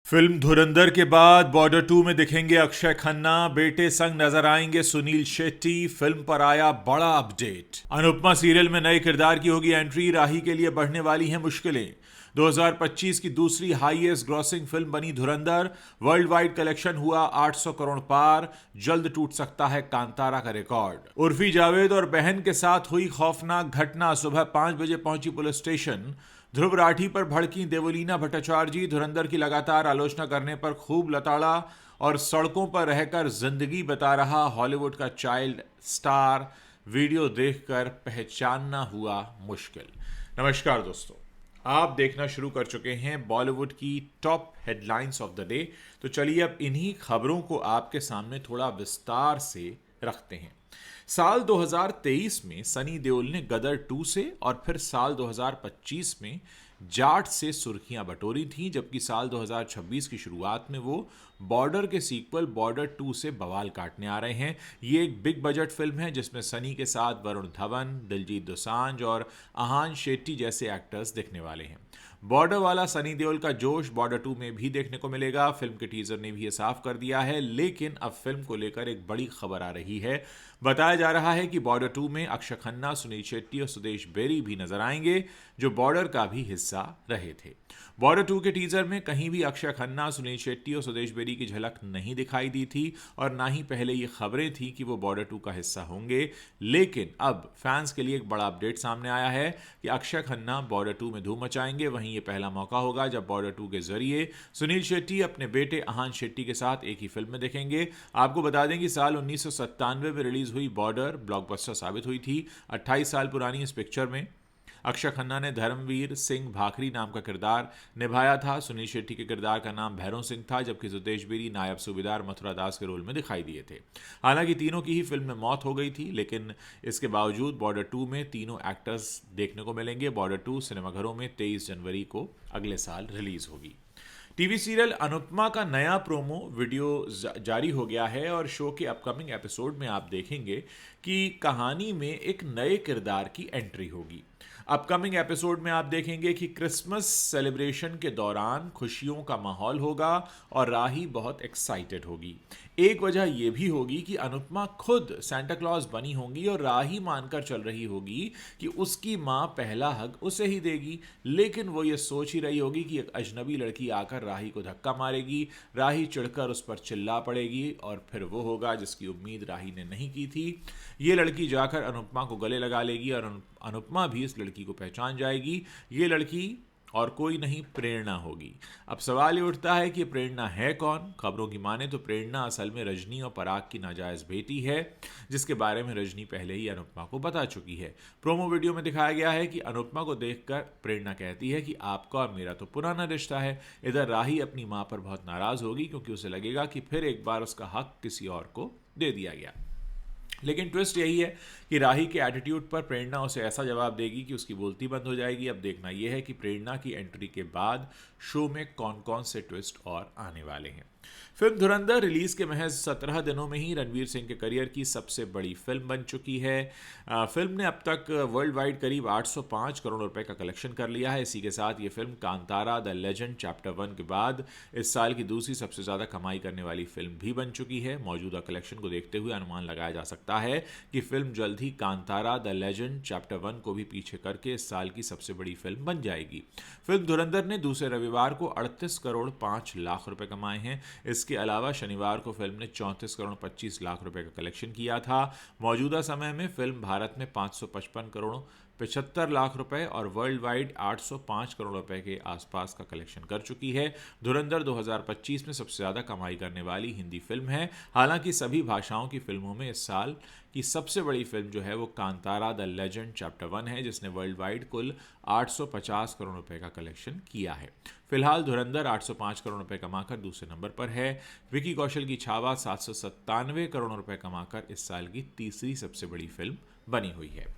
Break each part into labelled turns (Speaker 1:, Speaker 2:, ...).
Speaker 1: Film धुरंधर के बाद border 2 में दिखेंगे अक्षय खन्ना, बेटे संग नजर आएंगे सुनील शेट्टी। फिल्म पर आया बड़ा अपडेट। अनुपमा सीरियल में नए किरदार की होगी एंट्री, राही के लिए बढ़ने वाली हैं मुश्किलें। 2025 की दूसरी हाईएस्ट ग्रॉसिंग फिल्म बनी धुरंधर। वर्ल्ड वाइड कलेक्शन हुआ 800 करोड़ पार। जल्द टूट सकता है कांतारा का रिकॉर्ड। उर्फी जावेद और बहन के साथ हुई खौफनाक घटना। सुबह 5 बजे पहुंची पुलिस स्टेशन। ध्रुव राठी पर भड़की देवलीना भट्टाचार्य। धुरंधर की लगातार आलोचना करने पर खूब लताड़ा और सड़कों पर रहकर जिंदगी बता रहा हॉलीवुड का चाइल्ड स्टार। वीडियो देखकर पहचानना हुआ मुश्किल। नमस्कार दोस्तों, आप देखना शुरू कर चुके हैं बॉलीवुड की top headlines of the day. तो चलिए अब इन्हीं खबरों को आपके सामने थोड़ा विस्तार से रखते हैं। साल 2023 में सनी देओल ने गदर 2 से और फिर साल 2025 में जाट से सुर्खियां बटोरी थीं, जबकि साल 2026 की शुरुआत में वो बॉर्डर के सीक्वल बॉर्डर 2 से बवाल काटने आ रहे हैं। ये एक बिग बजट फिल्म है जिसमें सनी के साथ वरुण धवन, दिलजीत दोसांझ और आहान शेट्टी जैसे एक्टर्स दिखने वाले हैं। बॉर्डर वाला सनी देओल का जोश बॉर्डर 2 में भी देखने को मिलेगा। फिल्म के टीजर ने भी ये साफ कर दिया है, लेकिन अब फिल्म को लेकर एक बड़ी खबर आ रही है। बताया जा रहा है कि बॉर्डर 2 में अक्षय खन्ना, सुनील शेट्टी और सुदेश बेरी भी नजर आएंगे, जो बॉर्डर का भी हिस्सा रहे थे। बॉर्डर 2 के टीजर में कहीं भी अक्षय खन्ना, सुनील शेट्टी और सुदेश बेरी की झलक नहीं दिखाई दी थी और ना ही पहले ये खबरें थी कि वो बॉर्डर 2 का हिस्सा होंगे। लेकिन अब फैंस के लिए एक बड़ा अपडेट सामने आया है कि अक्षय खन्ना बॉर्डर 2 में धूम मचाएंगे। वहीं ये पहला मौका होगा जब बॉर्डर 2 के जरिए सुनील शेट्टी अपने बेटे आहान शेट्टी के साथ एक ही फिल्म में दिखेंगे। आपको बता दें कि साल 1997 में रिलीज हुई बॉर्डर ब्लॉकबस्टर साबित हुई थी। 28 साल पुरानी इस पिक्चर में अक्षय खन्ना ने धर्मवीर सिंह भाखरी नाम का किरदार निभाया था। सुनील शेट्टी के किरदार का नाम भैरव सिंह था, जबकि सुदेश बेरी नायब सूबेदार मथुरा दास के रोल में दिखाई दिए थे। हालांकि तीनों की ही फिल्म में मौत हो गई थी, लेकिन इसके बावजूद बॉर्डर 2 में तीनों एक्टर्स देखने को मिलेंगे। बॉर्डर 2 सिनेमाघरों में 23 जनवरी को अगले साल रिलीज होगी। टीवी सीरियल अनुपमा का नया प्रोमो वीडियो जारी हो गया है और शो के अपकमिंग एपिसोड में आप देखेंगे कि कहानी में एक नए किरदार की एंट्री होगी। अपकमिंग एपिसोड में आप देखेंगे कि क्रिसमस सेलिब्रेशन के दौरान खुशियों का माहौल होगा और राही बहुत एक्साइटेड होगी। एक वजह यह भी होगी कि अनुपमा खुद सेंटा क्लॉज बनी होंगी और राही मानकर चल रही होगी कि उसकी माँ पहला हग उसे ही देगी, लेकिन वो ये सोच ही रही होगी कि एक अजनबी लड़की आकर राही को धक्का मारेगी। राही चिढ़कर उस पर चिल्ला पड़ेगी और फिर वो होगा जिसकी उम्मीद राही ने नहीं की थी। ये लड़की जाकर अनुपमा को गले लगा लेगी और अनुपमा भी इस लड़की को पहचान जाएगी। ये लड़की और कोई नहीं, प्रेरणा होगी। अब सवाल ये उठता है कि प्रेरणा है कौन? खबरों की माने तो प्रेरणा असल में रजनी और पराग की नाजायज बेटी है, जिसके बारे में रजनी पहले ही अनुपमा को बता चुकी है। प्रोमो वीडियो में दिखाया गया है कि अनुपमा को देखकर प्रेरणा कहती है कि आपका और मेरा तो पुराना रिश्ता है। इधर राही अपनी माँ पर बहुत नाराज होगी, क्योंकि उसे लगेगा कि फिर एक बार उसका हक किसी और को दे दिया गया। लेकिन ट्विस्ट यही है कि राही के एटीट्यूड पर प्रेरणा उसे ऐसा जवाब देगी कि उसकी बोलती बंद हो जाएगी। अब देखना यह है कि प्रेरणा की एंट्री के बाद शो में कौन कौन से ट्विस्ट और आने वाले हैं। फिल्म धुरंधर रिलीज के महज 17 दिनों में ही रणवीर सिंह के करियर की सबसे बड़ी फिल्म बन चुकी है। फिल्म ने अब तक वर्ल्ड वाइड करीब 805 करोड़ रुपए का कलेक्शन कर लिया है। इसी के साथ ये film Kantara the legend chapter 1 के बाद इस साल की दूसरी सबसे ज़्यादा कमाई करने वाली फिल्म भी बन चुकी है। मौजूदा कलेक्शन को देखते हुए अनुमान लगाया जा सकता है कि फिल्म जल्द ही कांतारा द लेजेंड चैप्टर 1 को भी पीछे करके इस साल की सबसे बड़ी फिल्म बन जाएगी। फिल्म धुरंधर ने दूसरे रविवार को 38 करोड़ 5 लाख रुपए कमाए हैं। इसके अलावा शनिवार को फिल्म ने 34 करोड़ 25 लाख रुपए का कलेक्शन किया था। मौजूदा समय में फिल्म भारत में 555 करोड़ 75 लाख रुपए और वर्ल्ड वाइड 805 करोड़ रुपए के आसपास का कलेक्शन कर चुकी है। धुरंधर 2025 में सबसे ज़्यादा कमाई करने वाली हिंदी फिल्म है। हालांकि सभी भाषाओं की फिल्मों में इस साल की सबसे बड़ी फिल्म जो है वो कांतारा द लेजेंड चैप्टर 1 है, जिसने वर्ल्ड वाइड कुल 850 करोड़ रुपए का कलेक्शन किया है। फिलहाल धुरंधर 805 करोड़ रुपए कमाकर दूसरे नंबर पर है। विकी कौशल की छावा 797 करोड़ रुपए कमाकर इस साल की तीसरी सबसे बड़ी फिल्म बनी हुई है।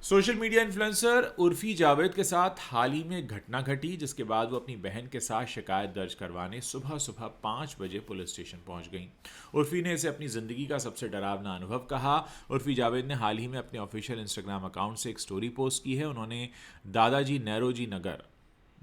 Speaker 1: Social media influencer Urfi Javed के साथ हाल ही में एक घटना घटी, जिसके बाद वो अपनी बहन के साथ शिकायत दर्ज करवाने सुबह सुबह 5 बजे पुलिस स्टेशन पहुंच गईं। उर्फी ने इसे अपनी ज़िंदगी का सबसे डरावना अनुभव कहा। उर्फी जावेद ने हाल ही में अपने ऑफिशियल इंस्टाग्राम अकाउंट से एक स्टोरी पोस्ट की है। उन्होंने दादाजी नैरोजी नगर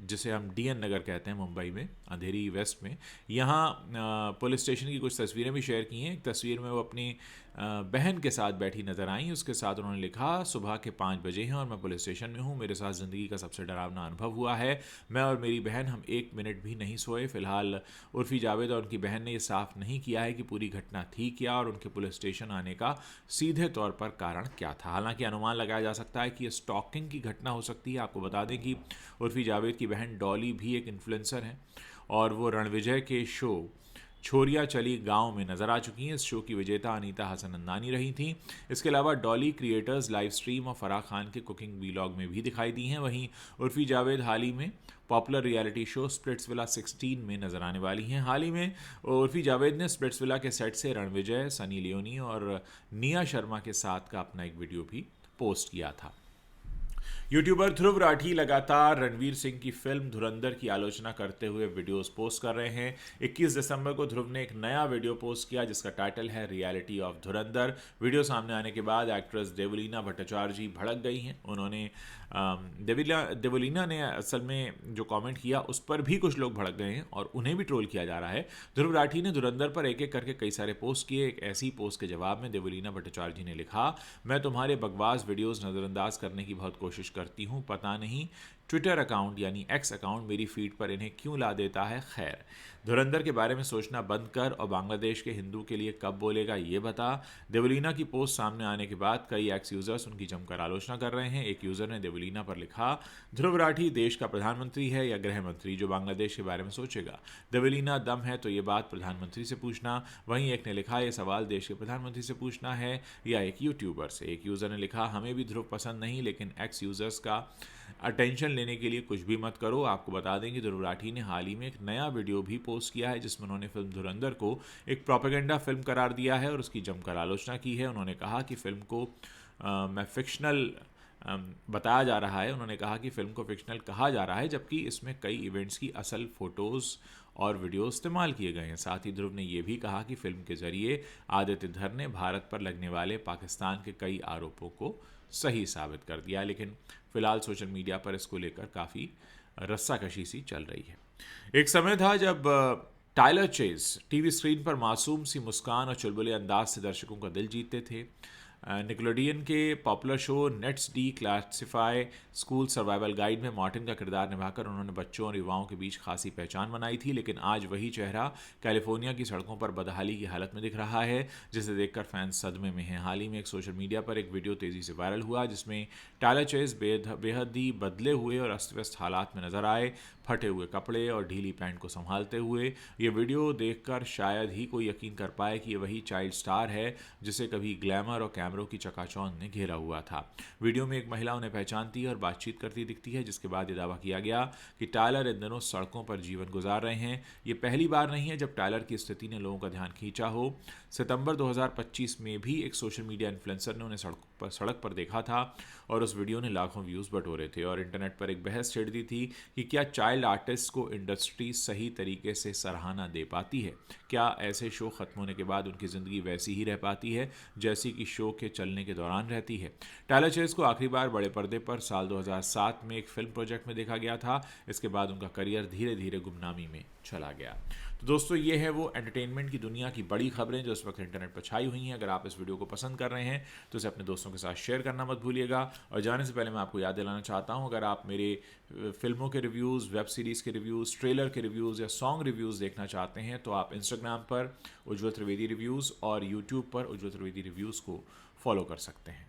Speaker 1: जिसे हम DN नगर कहते हैं मुंबई में, अंधेरी वेस्ट में, यहाँ पुलिस स्टेशन की कुछ तस्वीरें भी शेयर की हैं। एक तस्वीर में वो अपनी बहन के साथ बैठी नज़र आई। उसके साथ उन्होंने लिखा, सुबह के 5 बजे हैं और मैं पुलिस स्टेशन में हूँ। मेरे साथ ज़िंदगी का सबसे डरावना अनुभव हुआ है। मैं और मेरी बहन हम 1 मिनट भी नहीं सोए। फिलहाल उर्फ़ी जावेद और उनकी बहन ने ये साफ नहीं किया है कि पूरी घटना थी क्या और उनके पुलिस स्टेशन आने का सीधे तौर पर कारण क्या था। हालांकि अनुमान लगाया जा सकता है कि ये स्टॉकिंग की घटना हो सकती है। आपको बता दें कि उर्फ़ी जावेद की बहन डॉली भी एक इन्फ्लुएंसर हैं और वो रणविजय के शो छोरिया चली गांव में नजर आ चुकी हैं। इस शो की विजेता अनीता हसनंदानी रही थी। इसके अलावा डॉली क्रिएटर्स लाइव स्ट्रीम और फराह खान के कुकिंग वीलॉग में भी दिखाई दी हैं। वहीं उर्फ़ी जावेद हाल ही में पॉपुलर रियलिटी शो स्प्लिट्सविला 16 में नजर आने वाली हैं। हाल ही में उर्फ़ी जावेद ने स्प्लिट्सविला के सेट से रणविजय, सनी लियोनी और निया शर्मा के साथ का अपना एक वीडियो भी पोस्ट किया था। यूट्यूबर ध्रुव राठी लगातार रणवीर सिंह की फिल्म धुरंधर की आलोचना करते हुए वीडियोस पोस्ट कर रहे हैं। 21 दिसंबर को ध्रुव ने एक नया वीडियो पोस्ट किया जिसका टाइटल है रियलिटी ऑफ धुरंधर। वीडियो सामने आने के बाद एक्ट्रेस देवलीना भट्टाचार्य जी भड़क गई हैं। उन्होंने देवलीना ने असल में जो कमेंट किया उस पर भी कुछ लोग भड़क गए हैं और उन्हें भी ट्रोल किया जा रहा है। ध्रुव राठी ने धुरंधर पर एक एक करके कई सारे पोस्ट किए। एक ऐसी पोस्ट के जवाब में देवलीना भट्टाचार्य जी ने लिखा, मैं तुम्हारे बकवास वीडियोस नज़रअंदाज करने की बहुत कोशिश करती हूँ। पता नहीं ट्विटर अकाउंट यानी एक्स अकाउंट मेरी फीड पर इन्हें क्यों ला देता है। खैर, धुरंधर के बारे में सोचना बंद कर और बांग्लादेश के हिंदू के लिए कब बोलेगा ये बता। देवलीना की पोस्ट सामने आने के बाद कई एक्स यूजर्स उनकी जमकर आलोचना कर रहे हैं। एक यूजर ने देवलीना पर लिखा, ध्रुव राठी देश का प्रधानमंत्री है या गृह मंत्री जो बांग्लादेश के बारे में सोचेगा। देवलीना, दम है तो ये बात प्रधानमंत्री से पूछना। वहीं एक ने लिखा, ये सवाल देश के प्रधानमंत्री से पूछना है या एक यूट्यूबर से। एक यूजर ने लिखा, हमें भी ध्रुव पसंद नहीं लेकिन एक्स यूजर्स का अटेंशन लेने के लिए कुछ भी मत करो। आपको बता दें कि ध्रुव राठी ने हाल ही में एक नया वीडियो भी पोस्ट किया है जिसमें उन्होंने फिल्म धुरंधर को एक प्रोपेगेंडा फिल्म करार दिया है और उसकी जमकर आलोचना की है। उन्होंने कहा कि फिल्म को मैं फिक्शनल बताया जा रहा है। उन्होंने कहा कि फिल्म को फिक्शनल कहा जा रहा है जबकि इसमें कई इवेंट्स की असल फ़ोटोज़ और वीडियो इस्तेमाल किए गए हैं। साथ ही ध्रुव ने यह भी कहा कि फिल्म के जरिए आदित्य धर ने भारत पर लगने वाले पाकिस्तान के कई आरोपों को सही साबित कर दिया। लेकिन फिलहाल सोशल मीडिया पर इसको लेकर काफ़ी रस्साकशी सी चल रही है। एक समय था जब टाइलर चेज टीवी स्क्रीन पर मासूम सी मुस्कान और चुलबुले अंदाज से दर्शकों का दिल जीतते थे। निकोलोडियन के popular show nets D classify school survival guide में मार्टिन का किरदार निभाकर उन्होंने बच्चों और युवाओं के बीच खासी पहचान बनाई थी। लेकिन आज वही चेहरा कैलिफोर्निया की सड़कों पर बदहाली की हालत में दिख रहा है जिसे देखकर फैंस सदमे में हैं। हाल ही में एक सोशल मीडिया पर एक वीडियो तेज़ी से वायरल हुआ जिसमें टाइलर चेज बेहद ही बदले हुए और अस्त व्यस्त हालात में नजर आए, फटे हुए कपड़े और ढीली पैंट को संभालते हुए। ये वीडियो देखकर शायद ही कोई यकीन कर पाए कि ये वही चाइल्ड स्टार है जिसे कभी ग्लैमर और कैमरों की चकाचौंध ने घेरा हुआ था। वीडियो में एक महिला उन्हें पहचानती है और बातचीत करती दिखती है जिसके बाद ये दावा किया गया कि टाइलर इन दिनों सड़कों पर जीवन गुजार रहे हैं। ये पहली बार नहीं है जब टाइलर की स्थिति ने लोगों का ध्यान खींचा हो। सितंबर 2025 में भी एक सोशल मीडिया इन्फ्लुएंसर ने उन्हें सड़क पर देखा था और उस वीडियो ने लाखों व्यूज़ बटोरे थे और इंटरनेट पर एक बहस छिड़ दी थी कि क्या चाइल्ड आर्टिस्ट को इंडस्ट्री सही तरीके से सराहना दे पाती है। क्या ऐसे शो ख़त्म होने के बाद उनकी ज़िंदगी वैसी ही रह पाती है जैसी कि शो के चलने के दौरान रहती है। टाइलर चेज को आखिरी बार बड़े पर्दे पर साल 2007 में एक फिल्म प्रोजेक्ट में देखा गया था। इसके बाद उनका करियर धीरे धीरे गुमनामी में चला गया। तो दोस्तों, ये है वो एंटरटेनमेंट की दुनिया की बड़ी खबरें जो इस वक्त इंटरनेट पर छाई हुई हैं। अगर आप इस वीडियो को पसंद कर रहे हैं तो इसे अपने दोस्तों के साथ शेयर करना मत भूलिएगा। और जाने से पहले मैं आपको याद दिलाना चाहता हूं, अगर आप मेरे फिल्मों के रिव्यूज़, वेब सीरीज़ के रिव्यूज़, ट्रेलर के रिव्यूज़ या सॉन्ग रिव्यूज़ देखना चाहते हैं तो आप इंस्टाग्राम पर उज्ज्वल त्रिवेदी रिव्यूज़ और यूट्यूब पर उज्ज्वल त्रिवेदी रिव्यूज़ को फॉलो कर सकते हैं।